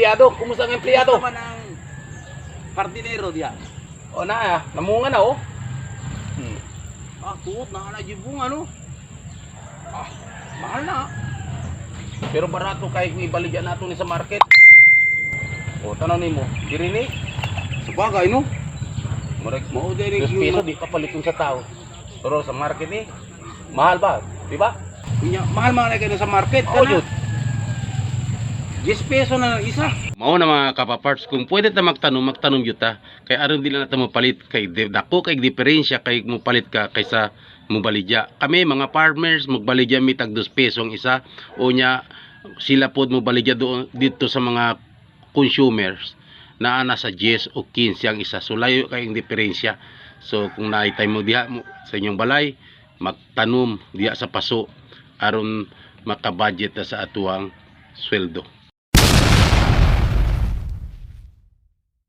empleyado. Kumusta ang empleyado? Kumusta man ang pardinero diya? O na, namunga na oh. Tuot na na jibong ano. Mahal na. Pero barato kay kung ibaligyan nato ni sa market. O tanaw nimo, diri ni Sabagay no. murag Mao diri 2 peso di kapaliton sa tao. Pero sa market ni mahal ba? Di ba? mahal mga kayo sa market. Oo, yun. 10 peso na lang isa. Mao na mga kapaparts, kung pwede ta magtanom yuta, kay aron dili na ta mo palit kay dako kay diferensya kay mo palit ka kaysa mo baligya. Kami mga farmers magbaligya mi tag 2 peso ang isa o nya sila pod mo baligya doon dito sa mga consumers na nasa 10 o 15 ang isa. So layo kay ang diferensya. So kung naitay mo diha mo sa inyong balay, magtanom diha sa paso aron makabudget ta sa atuang sweldo.